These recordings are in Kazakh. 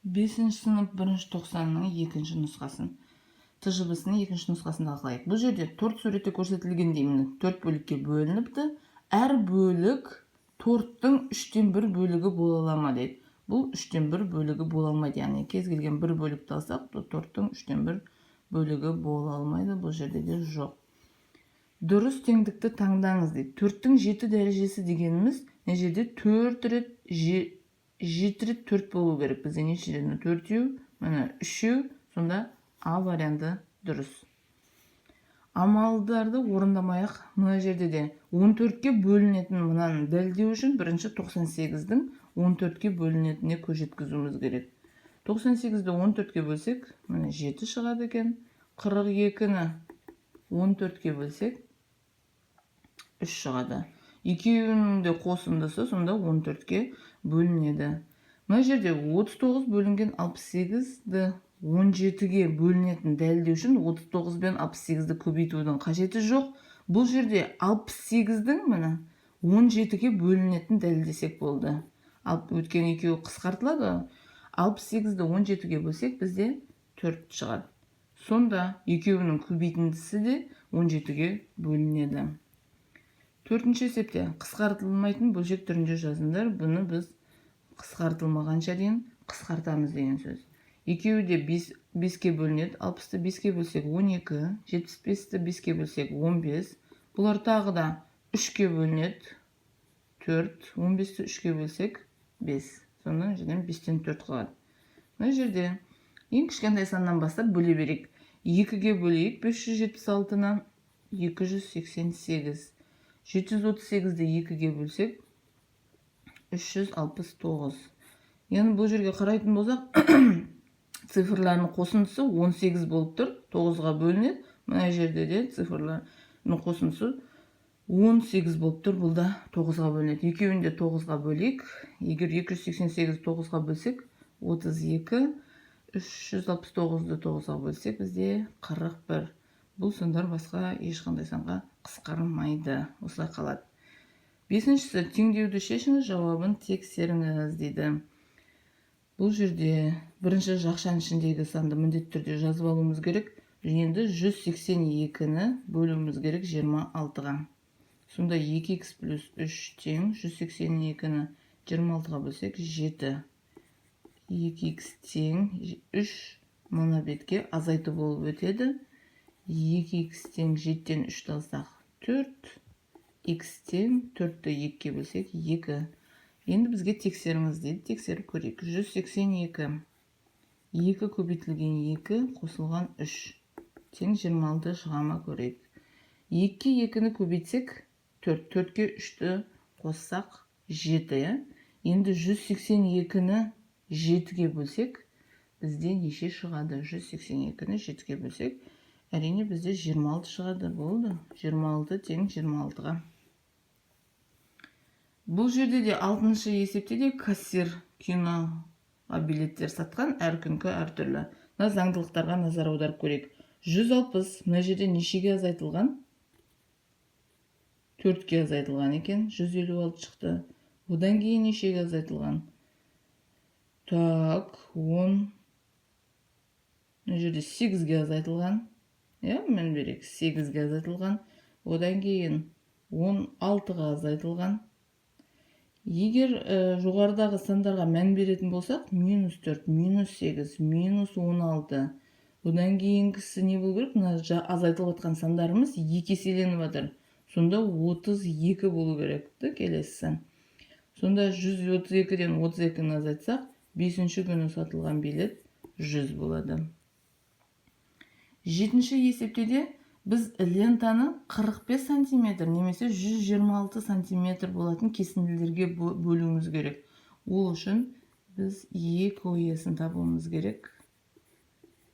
5 сынып 1 тоқсанның 2 нұсқасын. ТЖБ-сінің 2 нұсқасын талқылайық. Бұл жерде 4 суретте көрсетілгендей 4 бөлікке бөлініпті. Әр бөлік 4-тің 3-тен 1 бөлігі бола ала ма дейді. Бұл 3-тен 1 бөлігі бола алмайды. Яғни кез келген бір бөлікті алсақ, 4-тің 3-тен 1 бөлігі бола алмайды. Бұл жерде де жоқ. Дұрыс теңдікті таңдаңыз дейді. 4-тің 7 дәрежесі дегеніміз, мына жерде 4 рет 7 рет 4 болу керек. Бізде неше рет 4-еу, міне 3-еу, сонда А варианты дұрыс. Амалдарды орындамайық. Мына жерде де 14-ке бөлінетін мынаны дәлелдеу үшін бірінші 98-дің 14-ке бөлінетініне көз жеткізуіміз керек. 98-ді 14-ке бөлсек, міне 7 шығады екен. 42-ні 14-ке бөлсек, 3 шығады. Екеуінің де қосындысы сонда 14-ке бөлінеді. Мына жерде 39 бөлінген 68-ді 17-ге бөлінетін дәлелдеу үшін 39 бен 68-ді көбейтудің қажеті жоқ. Бұл жерде 68-дің міне 17-ге бөлінетін дәлелдесек болды. Өткен екеуі қысқартылады. 68-ді 17-ге бөлсек бізде 4 шығады. Сонда екеуінің көбейтіндісі де 17-ге бөлінеді. 4-ші есепте қысқартылмайтын бөлшек түрінде жазыңдар. Бұны біз қысқартылмағанша дейін қысқартамыз деген сөз. Екеуі де 5-ке бөлінеді. 60-ты 5-ке бөлсек 12, 75-ті 5-ке бөлсек 15. Бұлар тағы да 3-ке бөлінеді. 4, 15-ті 3-ке бөлсек 5. Сонда жерден 5-тен 4 қалады. Мына жерде ең кішкентай саннан бастап бөле берейік. 2-ге бөлейік. 576-нан 288. 738-ді 2-ге бөлсек 369. Яғни бұл жерге қарайтын болсақ, цифрларының қосындысы 18 болып тұр, 9-ға бөлінеді. Мына жерде де цифрларының қосындысы 18 болып тұр, бұл да 9-ға бөлінеді. Екеуін де 9-ға бөлейік. Егер 288-ді 9-ға бөлсек, 32, 369-ді 9-ға бөлсек, бізде 41. Бұл сандар басқа ешқандай санға қысқармайды. Осылай қалады. 5-шісі теңдеуді шешіңіз, жауабын тексеріңіз дейді. Бұл жерде бірінші жақшаның ішіндегі санды міндетті түрде жазып алуымыз керек. Енді 182-ні бөлуіміз керек 26-ға. Сонда 2х плюс 3 тең 182-ні 26-ға бөлсек 7. 2х тең 3 мына бетке азайту болып өтеді. 2х тең 7-тен 3 алсақ 4. Х тең 4-ті 2-ке бөлсек 2. Енді бізге тексеріңіз дейді. Тексеріп көрейік. 182. 2 көбейтілген 2 қосылған 3. Тең 26 шығама көрейік. 2-ке 2-ні көбейтсек 4. 4-ке 3-ті қоссақ 7. Енді 182-ні 7-ге бөлсек, бізде неше шығады? 182-ні 7-ге бөлсек, әрине бізде 26 шығады. Болды. 26 тең 26-ға. Бұл жерде де 6-шы есепте де кассир киноға билеттер сатқан, әр күнкі әртүрлі. Мына заңдылықтарға назар аударып көрейік. 160 мына жерде нешеге азайтылған? 4-ке азайтылған екен. 156 шықты. Одан кейін нешеге азайтылған? Так, 10. Мына жерде 8-ге азайтылған. Мен берейік. 8-ге азайтылған. Одан кейін 16-ға азайтылған. Егер жоғарыдағы сандарға мән беретін болсақ, минус 4, минус 8, минус 16. Одан кейінгісі не болу керек? Мына азайтылып жатқан сандарымыз 2 еселеніп жатыр. Сонда 32 болу керек. Келесі. Сонда 132-ден 32-ні азайтсақ, 5-ші күні сатылған билет 100 болады. 7-ші есепте де біз лентаны 45 сантиметр немесе 126 сантиметр болатын кесінділерге бөлуіміз керек. Ол үшін біз Е көйесін табуымыз керек.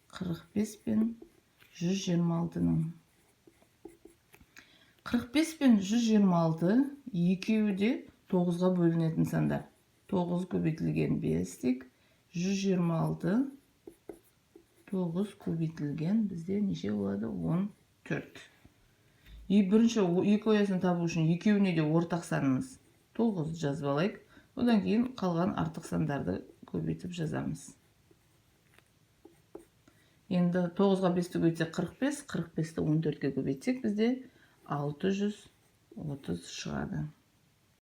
45 пен 126-ның. 45 пен 126 екеуі де 9-ға бөлінетін сандар. 9 көбейтілген 5 тек 126 9 көбейтілген бізде неше болады? 14. Бірінші екі оясын табу үшін екеуіне де ортақ санымыз 9 жазып алайық. Одан кейін қалған артық сандарды көбейтіп жазамыз. Енді 9-ға 5-ті көбейтсек 45, 45-ті 14-ге көбейтсек бізде 630 шығады.